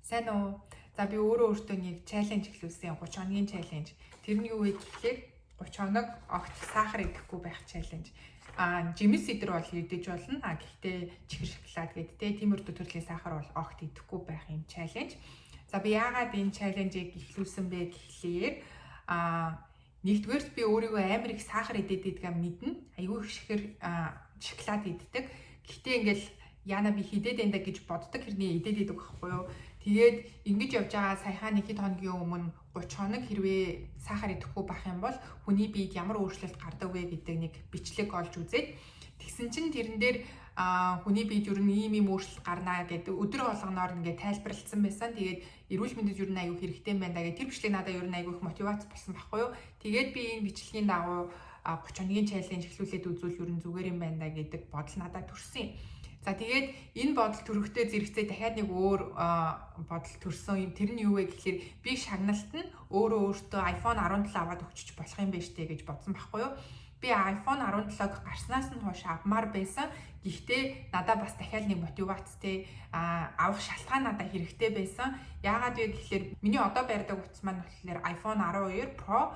Сайн уу? За би өөртөө нэг чаленж эхлүүлсэн 30 хоногийн чаленж. Тэр нь юу вэ гэхээр 30 хоног огт сахар идэхгүй байх чаленж. Жимс идэр бол идэж болно. Гэхдээ чихэр шоколад гэдтэй тиймэрхүү төрлийн сахар бол огт идэхгүй байх юм чаленж. За би яагаад энэ чаленжийг эхлүүлсэн бэ гэхлээр нэгдүгээрт би өөрийгөө амар их сахар идээд байдгаа мэднэ. Айгүй их шоколад иддэг. Гэхдээ ингээл яна би хидээд энэ гэж боддог хэрний идээд идэг байхгүй юу. Тэгээд ингэж явж байгаа саяхан нэг хэд хоногийн өмнө 30 хоног хэрвээ сахар идэхгүй байх юм бол хүний биед ямар өөрчлөлт гардаг вэ гэдэг нэг бичлэг олж үзээд тэгсэн чинь тэрэн дээр хүний биед юу ийм өөрчлөлт гарнаа гэдэг өдөр болгоноор ингээд тайлбарлагдсан байсан. Тэгээд эрүүл мэндэд юу аюу хэрэгтэй юм байна гэдэг тэр бичлэг надад юу аюу их мотивац болсон байхгүй юу. Тэгээд би энэ бичлэгийн дагуу 30 хоногийн чаленж эхлүүлээд үзвэл юу зүгээр юм байна гэдэг бодол надад төрсөн юм. За тэгээд энэ бодол төрөхтэй зэрэгцээ дахиад нэг өөр бодол төрсөн. Тэр нь юу вэ гэхээр би шагналт нь өөртөө iPhone 17 аваад өгчөж болох юм байна штэ гэж бодсон байхгүй юу. Би iPhone 17-г гарснаас нь хойш авмаар байсан. Гэхдээ надад бас дахиад нэг мотивацтэй авах шалтгаан надад хэрэгтэй байсан. Яагаад вэ гэхээр миний одоо барьдаг утас маань болохоор iPhone 12 Pro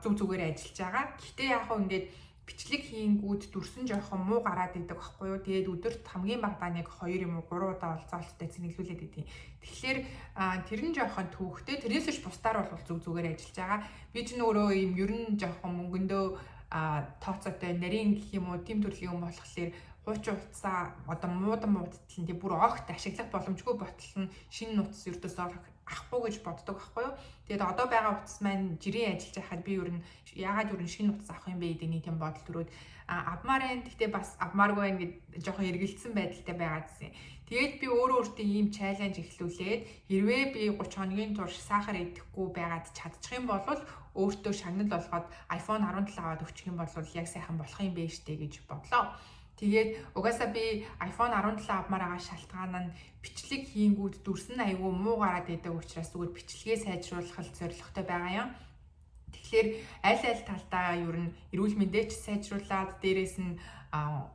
зүгээр ажиллаж байгаа. Гэхдээ яг хөө ингээд бичлэг хийнгүүд дүрсэн жоохон муу гараад идэг байхгүй юу. Тэгээд өдөрт хамгийн багадаа нэг 2 юм уу 3 удаа олзоолттой цэнэглүүлээд идэв. Тэгэхээр тэр нь жоохон төвхтэй. Тэрнээс ч бусдаар бол зүгээр ажиллаж байгаа. Би ч нөөрөө юм ер нь жоохон мөнгөндөө тооцоотой нарийн гэх юм уу тийм төрлийн юм болохоор хуучин утсаа одоо муудан муудтал нь бүр огт ашиглах боломжгүй ботл нь шинэ нутас ердөөсөө ахгүй гэж боддог байхгүй юу. Тэгээд одоо байгаа утас маань жирийн ажиллаж байхад би ер нь яагаад шинэ утас авах юм бэ гэдэг нэг тийм бодол төрөөд авмаар энэ гэхдээ бас авмааргүй ингээд жоохон эргэлцсэн байдалтай байгаа гэсэн. Тэгээд би өөртөө ийм чаленж эхлүүлээд хэрвээ би 30 хоногийн турш сахар идэхгүй байгаад чадчих юм бол өөртөө шагнал болгоод iPhone 17 аваад өгчих юм бол яг сайхан болох юм бэ штэ гэж бодлоо. Тэгээд угаасаа би iPhone 17 авмаар байгаа шалтгаан нь бичлэг хийнгүүд дүрсэн айгүй муу гараад байдаг учраас зүгээр бичлэгээ сайжруулах зорилготой байгаа юм. Тэгэхээр аль талдаа ер нь эрүүл мэндээ ч сайжруулад дээрээс нь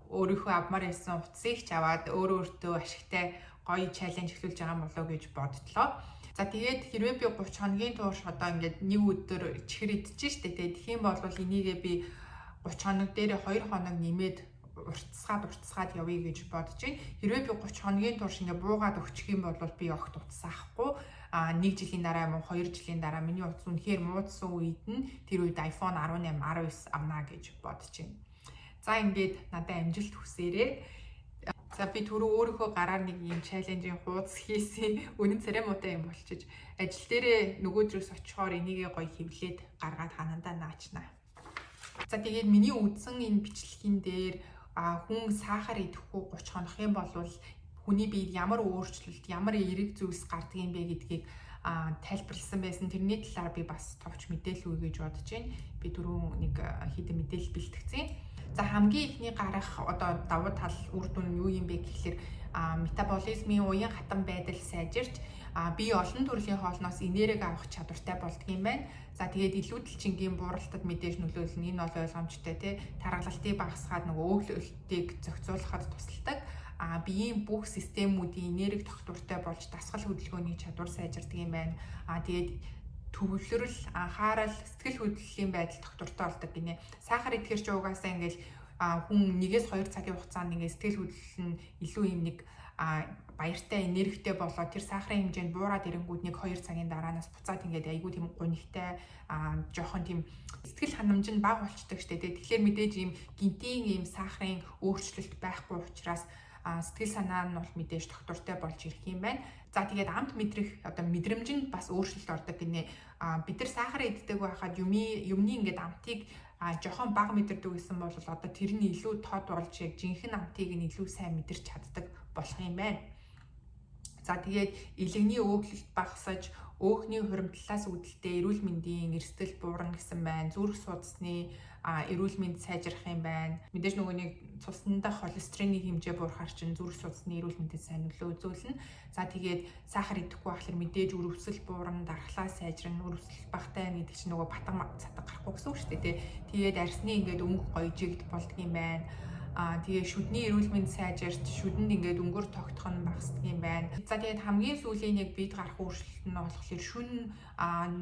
өөрийнхөө авмаар байсан утсыг ч аваад өөртөө ашигтай гоё чаленж эхлүүлж байгаа болоо гэж боддлоо. За тэгээд хэрвээ би 30 хоногийн турш одоо ингээд нэг өдөр чихэр идэж штэ тэгээд тэгэх юм бол энийгээ би 30 хоног дээр 2 хоног нэмээд уртсгаад явъя гэж бодож байна. Хэрвээ би 30 хоногийн турш ингээ буугаад өгчих юм бол би огт утас авахгүй. 1 жилийн дараа мөн 2 жилийн дараа миний утас үнэхээр муудсан үед нь тэр үед iPhone 18, 19 авнаа гэж бодож байна. За ингээд надад амжилт хүсээрэй. За би түрүү өөрийнхөө гараар нэг юм чаленжийн хуудас хийсэн. Үнэн церемонтой юм болчих. Ажил дээрээ нөгөөдрөөс очихоор энийгээ гоё хэвлээд гаргаад ханандаа наачнаа. За тэгээд миний үдсэн энэ бичлэгийн дээр хүн сахар идэхгүй 30 хонох юм бол хүний биед ямар өөрчлөлт, ямар эерэг зүйлс гардаг юм бэ гэдгийг тайлбарласан байсан. Тэрний талаар би бас товч мэдээлэл өгье гэж бодож байна. Би түрүү нэг хэдэн мэдээлэл бэлтгэсэн. За хамгийн ихний гарах одоо давуу тал үр дүн нь юу юм бэ гэхэлэр метаболизмын уян хатан байдал сайжирч бие олон төрлийн хоолноос энерги авах чадвартай болдго юм байна. За тэгээд илүүдэлчингийн бууралтад мэдээж нөлөөлнө. Энэ бол ойлгомжтой тий. Тархалтыг багасгаад нөгөө өглөлтийг зохицуулахад тусалдаг. Биеийн бүх системүүдийн энерги тогтвортой болж дасгал хөдөлгөөний чадвар сайжирдаг юм байна. Тэгээд төвлөрөл, анхаарал, сэтгэл хөдлөлийн байдал тогтвортой болдог гинэ. Сахар идэхэр ч угаасаа ингээл хүн 1-2 цагийн хугацаанд ингээд сэтгэл хөдлөл нь илүү юм нэг баяртай энергитэй болоод тэр сахарын хэмжээнд буураад ирэнгүүт 1-2 цагийн дараанаас буцаад ингээд айгүй тийм гунигтай жоохон тийм сэтгэл ханамж нь бага болчдөг штэ. Тэгэхээр мэдээж ийм гинтийн ийм сахарын өөрчлөлт байхгүй учраас сэтгэл санаа нь бол мэдээж тогтвортой болж ирэх юм байна. За тэгээд амт мэдрэх одоо мэдрэмж нь бас өөрчлөлт ордог гинэ. Бид нар сахар иддэг байхад юмны ингээд амтыг жоохон бага мэдэрдэг гэсэн бол одоо тэр нь илүү тод болж яг жинхэнэ амтыг нь илүү сайн мэдэрч чаддаг болох юм байна. За тэгээд илэгний өглөлт багасаж өөхний хуримтлалаас үүдэлтэй эрүүл мэндийн эрсдэл буурна гэсэн байна. Зүрх судасны эрүүл мэнд сайжрах юм байна. Мэдээж нөгөө нэг цуснанда холестерины хэмжээ буурахаар чинь зүрх судасны эрүүл мэндэд сайн нөлөө үзүүлнэ. За тэгээд сахар идэхгүй байхлаар мэдээж өрөвсөл буурна, дархлаа сайжрна, өрөвсөл багтай гэдэг чинь нөгөө батан цатаг гарахгүй гэсэн үг шүү дээ. Тэгээд арсны ингээд өнгө гоё жигд болдго юм байна. Тэгээ шүдний эрүүл мэнд сайжирч шүдэнд ингээд өнгөр тогтох нь багасдаг юм байна. За тэгээд хамгийн сүүлийн нэг бид гарах өөрчлөлт нь болохоор шүн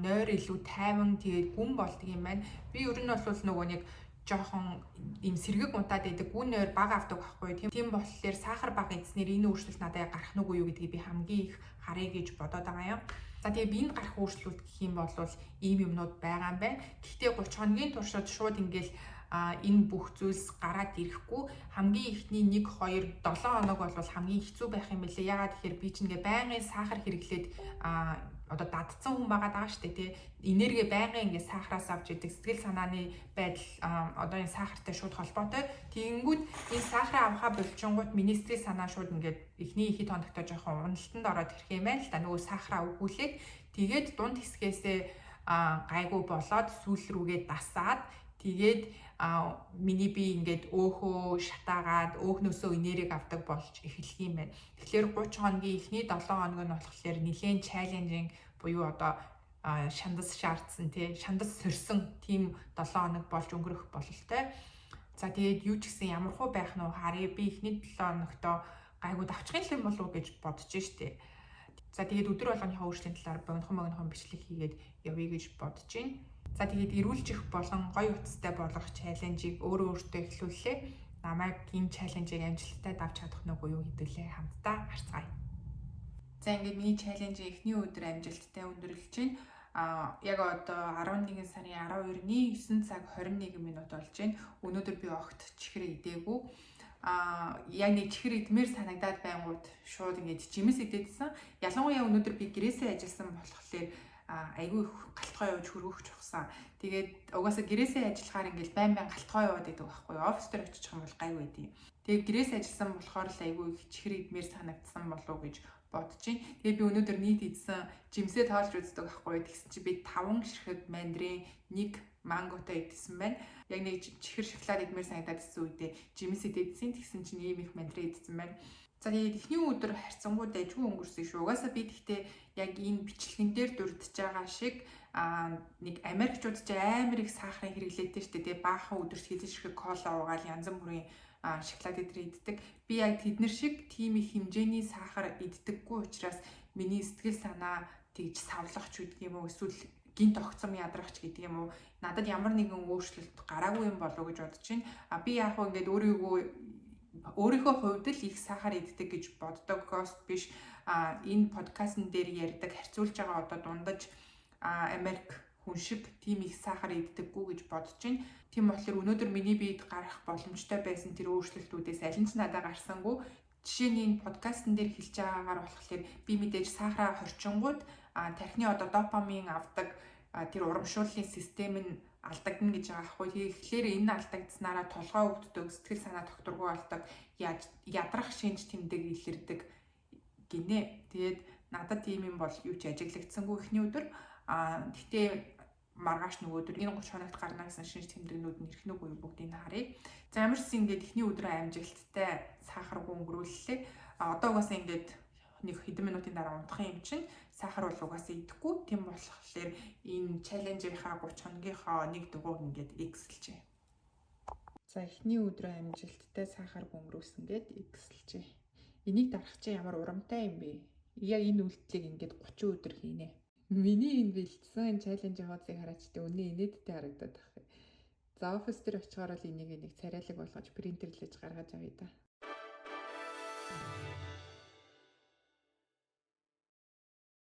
нойр илүү тайван тэгээд гүн болдог юм байна. Би ер нь бол нөгөө нэг жоохон им сэргэг унтаад байдаг гүн нойр бага авдаг байхгүй. Тийм болохоор сахар бага эзнэр энэ өөрчлөлт надад гарах нь үгүй юу гэдгийг би хамгийн их харъя гэж бодоод байгаа юм. За тэгээ биед гарах өөрчлөлт гэх юм бол ийм юмнууд байгаа юм байна. Гэхдээ 30 хоногийн туршид шууд ингээл энэ бүх зүйлс гараад ирэхгүй хамгийн ихний 1 2 7 хоног бол хамгийн хэцүү байх юм билээ. Ягаад гэхээр би ч ингээ байнгын сахар хэрэглээд одоо дадсан хүн байгаа даа штэ тий. Энерги байнгын ингээ сахараас авч идэг сэтгэл санааны байдал одоо энэ сахартай шууд холбоотой. Тэгэнгүүт энэ сахараа авахаа болчингууд миний сэтгэл санаа шууд ингээд эхний хэд хоногтой жоохон уналтанд ороод ирэх юм байна л да. Нөгөө сахараа өгүүлээд тэгээд дунд хэсгээсээ гайгүй болоод сүүл рүүгээ дасаад тэгээд миний би ингээд өөхөө шатаагаад өөхнөөсөө энерги авдаг болж эхэлх юм байна. Тэгэхээр 30 хоногийн эхний 7 хоног нь болохоор нэлээд чаленжинг буюу одоо шандас шаардсан тий шандас сорьсон тийм 7 хоног болж өнгөрөх бололтой. За тэгээд юу ч гэсэн ямархуу байх нь харъя. Би эхний 7 хоногтоо гайгүй давчхын юм болов уу гэж бодож штэ. За тэгээд өдөр болгоны хөвөрчлийн талаар богинохон бичлэг хийгээд явъя гэж бодож байна. За тэгээд эрүүлжих болон гоё утастай болгох чаленжийг өөртөө эхлүүлээ. Намайг энэ чаленжийг амжилттай давж чадах нь үгүй юу хэдүүлээ хамтдаа харцгаая. За ингээд миний чаленжийн эхний өдөр амжилттай өндөрлөж байна. Яг одоо 11 сарын 12-ны 9 цаг 21 минут болж байна. Өнөөдөр би огт чихэр идээгүй. Яг нэг чихэр идмээр санагдаад байнгут шууд ингээд жимс идэдсэн. Ялангуяа өнөөдөр би гэрээсээ ажилласан болохоор айгүй их галтгой явж хөргөх чухсан. Тэгээд угаасаа гэрээсээ ажиллахаар ингээл байн галтгой яваад байдаг байхгүй юу? Офис дээр очих юм бол гайгүй байдیں۔ Тэгээд гэрээсээ ажилласан болохоор л айгүй их чихэр идмээр санагдсан болов гэж бодож байна. Тэгээд би өнөөдөр нийт идсэн жимсээ тоолж үздэг байхгүй юу? Тэгсэн чи би 5 ширхэг мандрин, 1 манготой идсэн байна. Яг нэг чихэр шоколад идмээр санагдаад ирсэн үедээ жимс идсэн. Тэгсэн чинь ийм их мандрин идсэн байна. За тэгээд эхний өдөр харьцангуй дайггүй өнгөрсөн шүү. Угаасаа би тэгтээ яг энэ бичлэгэн дээр дурдж байгаа шиг нэг Америкчууд ч амар их сахарын хэрэглээтэй шүү дээ. Баахан өдөрт хэдэн ширхэг кола уугаал янз бүрийн шоколад иддэг. Би яг тэднэр шиг тийм их хэмжээний сахар иддэггүй учраас миний сэтгэл санаа тэгж савлах ч гэдэг юм уу эсвэл гинт огцом ядрах ч гэдэг юм уу надад ямар нэгэн өөрчлөлт гараагүй юм болов уу гэж бодож байна. Би яг хөө ингээд өөрийнхөө хувьд л их сахар иддэг гэж боддог гост биш. Энэ подкастн дээр ярьдаг харьцуулж байгаа одоо дундаж Америк хүн шиг тийм их сахар иддэггүй гэж бодож байна. Тийм болохоор өнөөдөр миний биед гарах боломжтой байсан тэр өөрчлөлтүүдээс аль нь ч надад гарсангүй. Жишээ нь энэ подкастн дээр хэлж байгаагаар болохоор би мэдээж сахараа хорчингууд тархины одоо допамин авдаг тэр урамшууллын систем нь алдагдана гэж байгаа аахгүй. Тэгэхээр энэ алдагдсанараа толгой өвддөг, сэтгэл санаа докторгүй болдог, ядрах шинж тэмдэг илэрдэг гинэ. Тэгээд надад тийм юм бол юу ч ажиглагдсангүй эхний өдөр. Гэхдээ маргааш нөгөөдөр энэ 30 хоногт гарна гэсэн шинж тэмдэгнүүд нь ирэх нь үгүй бүгдийг харъя. За ямарс ингээд эхний өдрөө амжилттай сахаргүй өнгөрүүллээ. Одоо угаасаа ингээд нэг хэдэн минутын дараа унтах юм чинь сахар бол угаасаа идэхгүй. Тийм болохоор энэ чаленжийнхаа 30 хоногийнхоо нэг дугуйг ингээд экслжээ. За эхний өдрөө амжилттай сахар өнгөрүүлсэн гээд экслжээ. Энийг дарах чинь ямар урамтай юм бэ? Яг энэ үйлдэлийг ингээд 30 өдөр хийнэ. Миний энэ бэлдсэн чаленжийн хуудсыг хараач тэ үнэ инээдтэй харагдаад байна. За офис дээр очихоор л энийг нэг царайлаг болгож принтерлэж гаргаж авъя да.